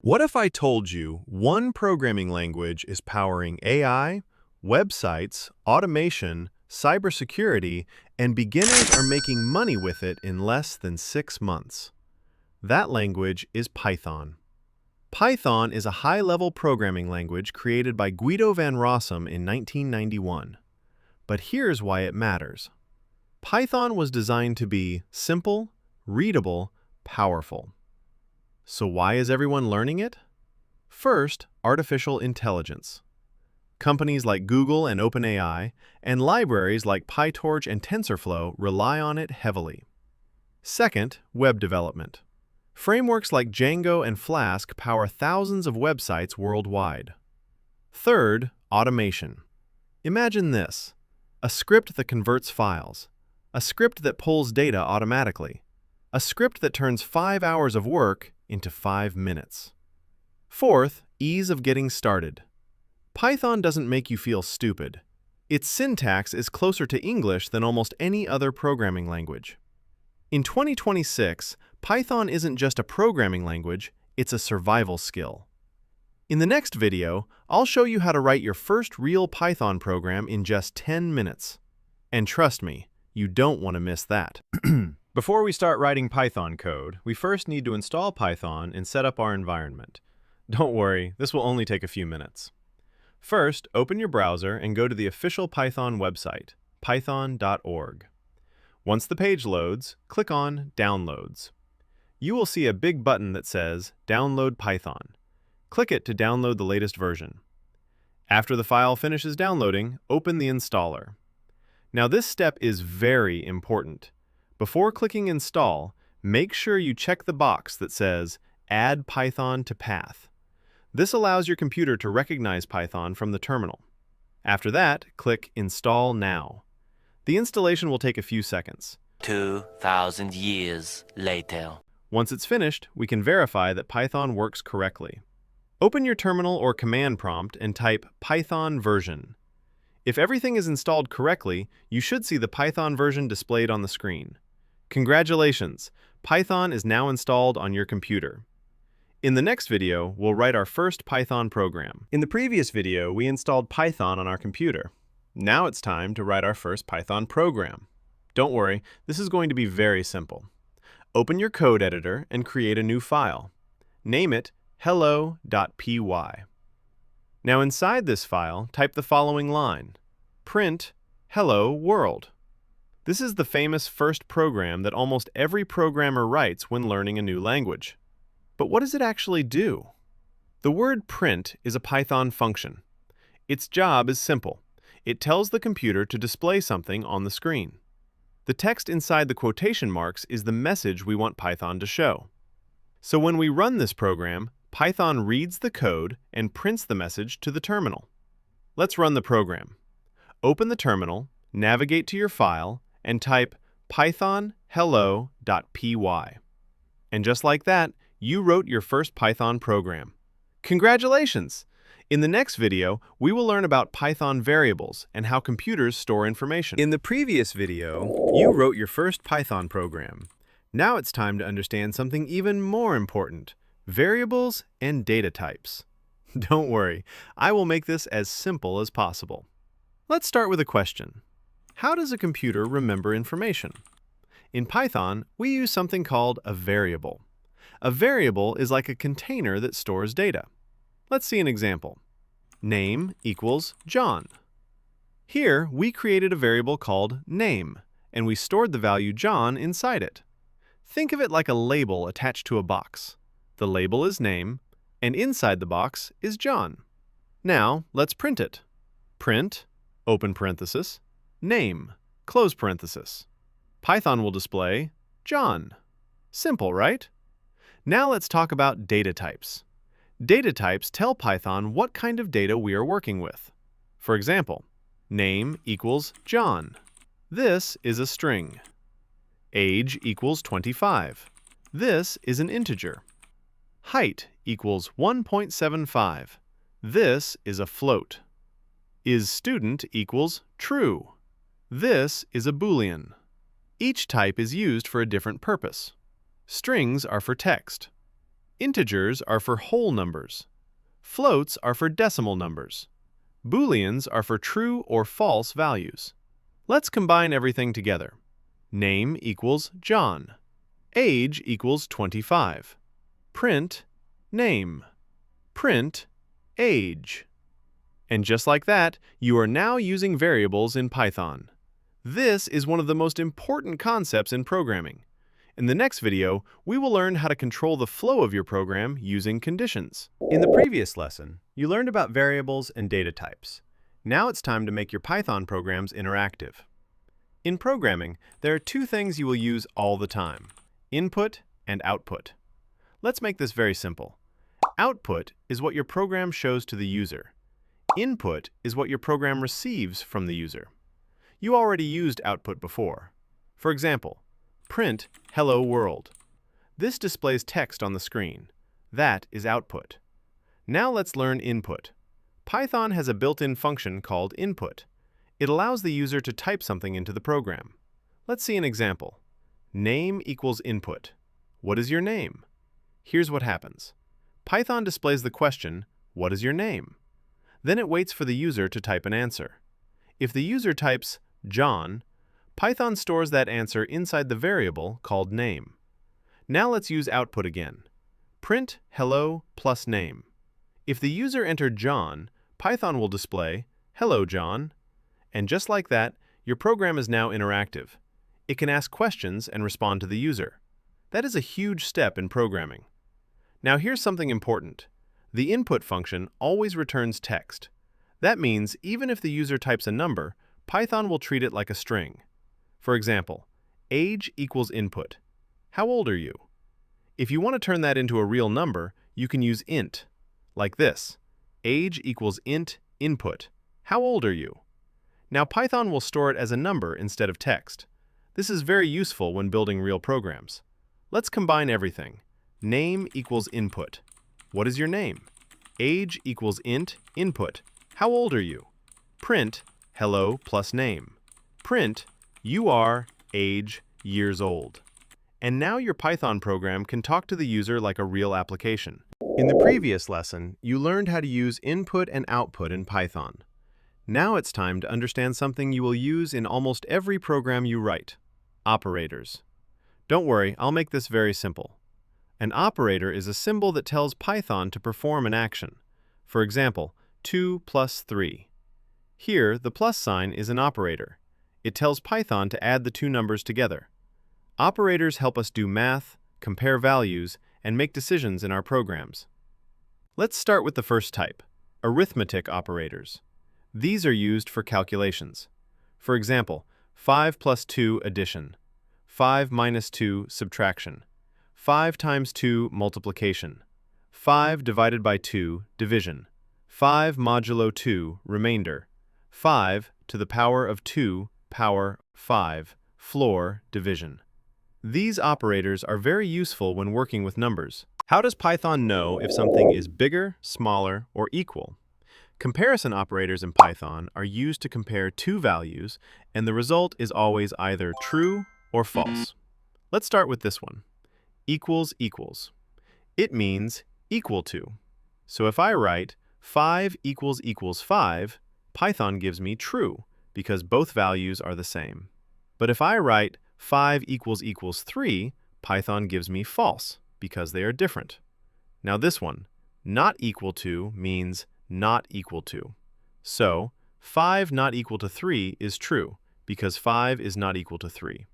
What if I told you one programming language is powering AI, websites, automation, cybersecurity, and beginners are making money with it in less than 6 months? That language is Python. Python is a high-level programming language created by Guido van Rossum in 1991. But here's why it matters. Python was designed to be simple, readable, powerful. So why is everyone learning it? First, artificial intelligence. Companies like Google and OpenAI, and libraries like PyTorch and TensorFlow rely on it heavily. Second, web development. Frameworks like Django and Flask power thousands of websites worldwide. Third, automation. Imagine this: a script that converts files, a script that pulls data automatically, a script that turns 5 hours of work into 5 minutes. Fourth, ease of getting started. Python doesn't make you feel stupid. Its syntax is closer to English than almost any other programming language. In 2026, Python isn't just a programming language, it's a survival skill. In the next video, I'll show you how to write your first real Python program in just 10 minutes. And trust me, you don't want to miss that. Before we start writing Python code, we first need to install Python and set up our environment. Don't worry, this will only take a few minutes. First, open your browser and go to the official Python website, python.org. Once the page loads, click on Downloads. You will see a big button that says Download Python. Click it to download the latest version. After the file finishes downloading, open the installer. Now this step is very important. Before clicking Install, make sure you check the box that says Add Python to Path. This allows your computer to recognize Python from the terminal. After that, click Install Now. The installation will take a few seconds. 2,000 years later. Once it's finished, we can verify that Python works correctly. Open your terminal or command prompt and type Python version. If everything is installed correctly, you should see the Python version displayed on the screen. Congratulations! Python is now installed on your computer. In the next video, we'll write our first Python program. In the previous video, we installed Python on our computer. Now it's time to write our first Python program. Don't worry, this is going to be very simple. Open your code editor and create a new file. Name it hello.py. Now inside this file, type the following line: print hello world. This is the famous first program that almost every programmer writes when learning a new language. But what does it actually do? The word print is a Python function. Its job is simple. It tells the computer to display something on the screen. The text inside the quotation marks is the message we want Python to show. So when we run this program, Python reads the code and prints the message to the terminal. Let's run the program. Open the terminal, navigate to your file, and type python hello.py. And just like that, you wrote your first Python program. Congratulations! In the next video, we will learn about Python variables and how computers store information. In the previous video, you wrote your first Python program. Now it's time to understand something even more important: variables and data types. Don't worry, I will make this as simple as possible. Let's start with a question. How does a computer remember information? In Python, we use something called a variable. A variable is like a container that stores data. Let's see an example. Name equals John. Here, we created a variable called name, and we stored the value John inside it. Think of it like a label attached to a box. The label is name, and inside the box is John. Now, let's print it. Print, open parenthesis, name, close parenthesis. Python will display John. Simple, right? Now let's talk about data types. Data types tell Python what kind of data we are working with. For example, name equals John. This is a string. Age equals 25. This is an integer. Height equals 1.75. This is a float. Is student equals true. This is a Boolean. Each type is used for a different purpose. Strings are for text. Integers are for whole numbers. Floats are for decimal numbers. Booleans are for true or false values. Let's combine everything together. Name equals John. Age equals 25. Print name. Print age. And just like that, you are now using variables in Python. This is one of the most important concepts in programming. In the next video, we will learn how to control the flow of your program using conditions. In the previous lesson, you learned about variables and data types. Now it's time to make your Python programs interactive. In programming, there are two things you will use all the time: input and output. Let's make this very simple. Output is what your program shows to the user. Input is what your program receives from the user. You already used output before. For example, print hello world. This displays text on the screen. That is output. Now let's learn input. Python has a built-in function called input. It allows the user to type something into the program. Let's see an example. Name equals input. What is your name? Here's what happens. Python displays the question, what is your name? Then it waits for the user to type an answer. If the user types John, Python stores that answer inside the variable called name. Now let's use output again. Print hello plus name. If the user entered John, Python will display hello John. And just like that, your program is now interactive. It can ask questions and respond to the user. That is a huge step in programming. Now here's something important. The input function always returns text. That means even if the user types a number, Python will treat it like a string. For example, age equals input. How old are you? If you want to turn that into a real number, you can use int, like this. Age equals int input. How old are you? Now Python will store it as a number instead of text. This is very useful when building real programs. Let's combine everything. Name equals input. What is your name? Age equals int input. How old are you? Print hello plus name. Print you are age years old. And now your Python program can talk to the user like a real application. In the previous lesson, you learned how to use input and output in Python. Now it's time to understand something you will use in almost every program you write: operators. Don't worry, I'll make this very simple. An operator is a symbol that tells Python to perform an action. For example, 2 plus 3. Here, the plus sign is an operator. It tells Python to add the two numbers together. Operators help us do math, compare values, and make decisions in our programs. Let's start with the first type, arithmetic operators. These are used for calculations. For example, 5 plus 2 addition, 5 minus 2 subtraction, 5 times 2 multiplication, 5 divided by 2 division, 5 modulo 2 remainder, 5 to the power of 2 power 5 floor division. These operators are very useful when working with numbers. How does Python know if something is bigger, smaller, or equal? Comparison operators in Python are used to compare two values, and the result is always either true or false. Let's start with this one. Equals equals. It means equal to. So if I write 5 equals 5, Python gives me true, because both values are the same. But if I write 5 equals 3, Python gives me false, because they are different. Now this one, not equal to, means not equal to. So 5 not equal to 3 is true, because 5 is not equal to 3.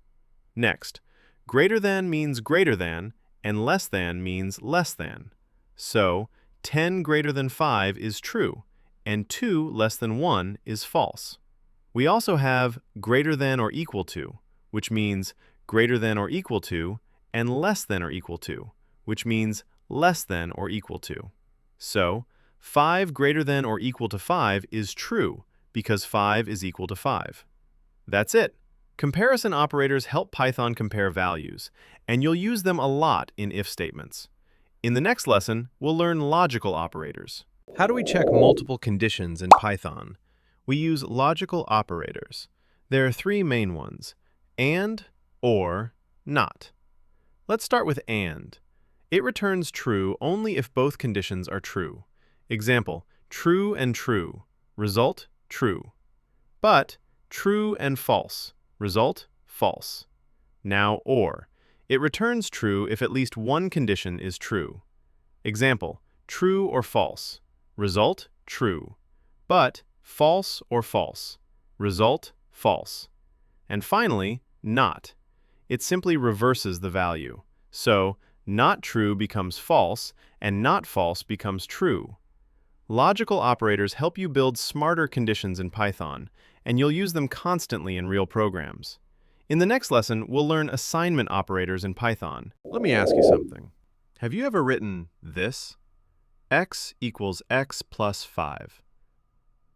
Next, greater than means greater than, and less than means less than. So 10 greater than 5 is true, and 2 less than 1 is false. We also have greater than or equal to, which means greater than or equal to, and less than or equal to, which means less than or equal to. So 5 greater than or equal to 5 is true, because 5 is equal to 5. That's it. Comparison operators help Python compare values, and you'll use them a lot in if statements. In the next lesson, we'll learn logical operators. How do we check multiple conditions in Python? We use logical operators. There are three main ones: and, or, not. Let's start with and. It returns true only if both conditions are true. Example, true and true. Result, true. But true and false. Result, false. Now OR. It returns true if at least one condition is true. Example, true or false. Result, true. But false or false. Result, false. And finally, not. It simply reverses the value. So, not true becomes false, and not false becomes true. Logical operators help you build smarter conditions in Python, and you'll use them constantly in real programs. In the next lesson, we'll learn assignment operators in Python. Let me ask you something. Have you ever written this? X equals x plus 5.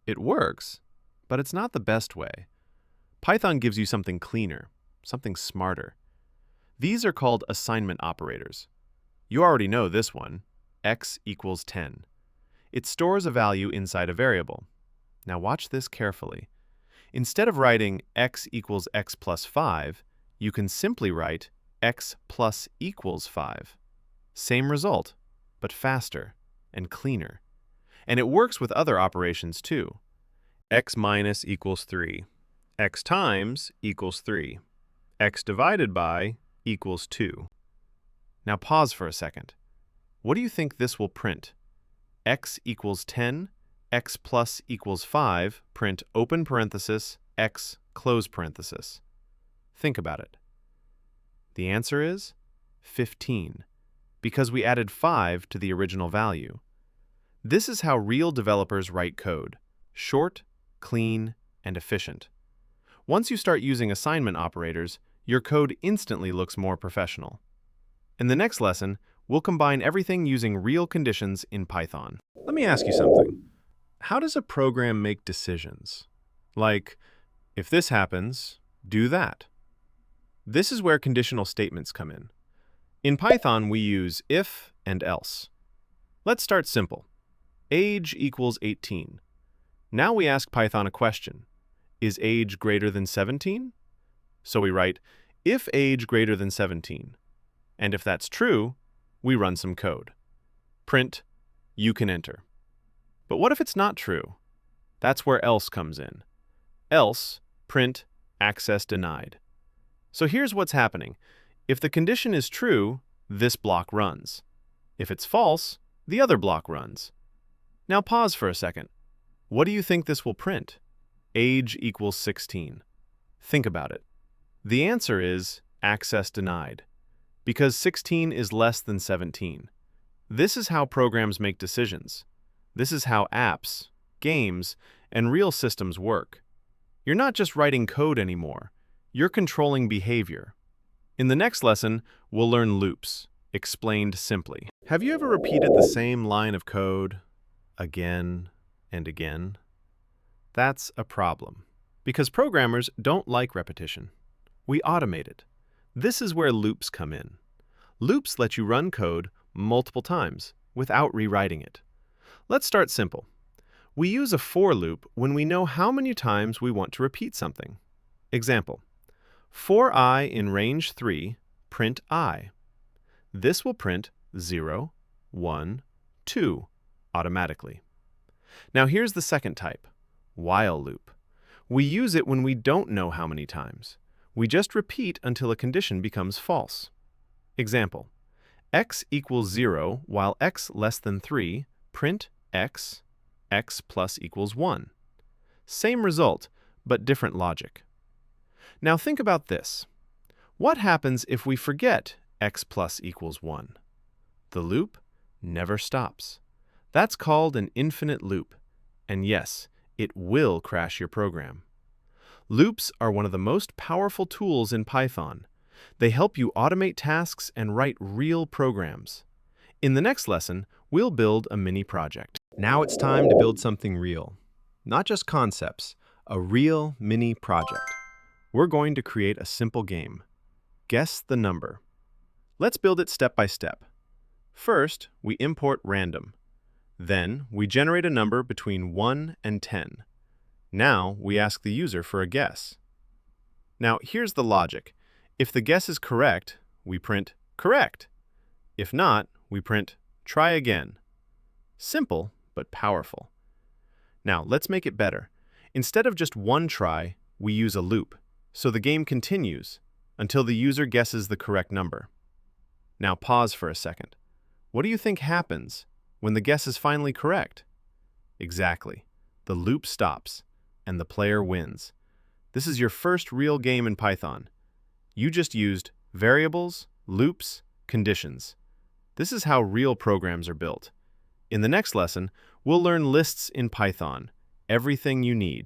It works, but it's not the best way. Python gives you something cleaner, something smarter. These are called assignment operators. You already know this one, x equals 10. It stores a value inside a variable. Now watch this carefully. Instead of writing x equals x plus 5, you can simply write x plus equals 5. Same result, but faster and cleaner. And it works with other operations too. X minus equals 3. X times equals 3. X divided by equals 2. Now pause for a second. What do you think this will print? X equals 10, x plus equals 5, print open parenthesis, x close parenthesis. Think about it. The answer is 15, because we added 5 to the original value. This is how real developers write code: short, clean, and efficient. Once you start using assignment operators, your code instantly looks more professional. In the next lesson, we'll combine everything using real conditions in Python. Let me ask you something. How does a program make decisions? Like, if this happens, do that. This is where conditional statements come in. In Python, we use if and else. Let's start simple. Age equals 18. Now we ask Python a question. Is age greater than 17? So we write, if age greater than 17. And if that's true, we run some code. Print, you can enter. But what if it's not true? That's where else comes in. Else, print, access denied. So here's what's happening. If the condition is true, this block runs. If it's false, the other block runs. Now pause for a second. What do you think this will print? Age equals 16. Think about it. The answer is access denied, because 16 is less than 17. This is how programs make decisions. This is how apps, games, and real systems work. You're not just writing code anymore. You're controlling behavior. In the next lesson, we'll learn loops, explained simply. Have you ever repeated the same line of code again and again? That's a problem, because programmers don't like repetition. We automate it. This is where loops come in. Loops let you run code multiple times without rewriting it. Let's start simple. We use a for loop when we know how many times we want to repeat something. Example, for I in range 3, print I. This will print 0, 1, 2 automatically. Now here's the second type, while loop. We use it when we don't know how many times. We just repeat until a condition becomes false. Example, x equals 0 while x less than 3, print x, x plus equals 1. Same result, but different logic. Now think about this. What happens if we forget x plus equals 1? The loop never stops. That's called an infinite loop. And yes, it will crash your program. Loops are one of the most powerful tools in Python. They help you automate tasks and write real programs. In the next lesson, we'll build a mini project. Now it's time to build something real. Not just concepts, a real mini project. We're going to create a simple game. Guess the number. Let's build it step by step. First, we import random. Then, we generate a number between 1 and 10. Now, we ask the user for a guess. Now, here's the logic. If the guess is correct, we print correct. If not, we print try again. Simple, but powerful. Now, let's make it better. Instead of just one try, we use a loop, so the game continues until the user guesses the correct number. Now pause for a second. What do you think happens when the guess is finally correct? Exactly. The loop stops, and the player wins. This is your first real game in Python. You just used variables, loops, conditions. This is how real programs are built. In the next lesson, we'll learn lists in Python, everything you need.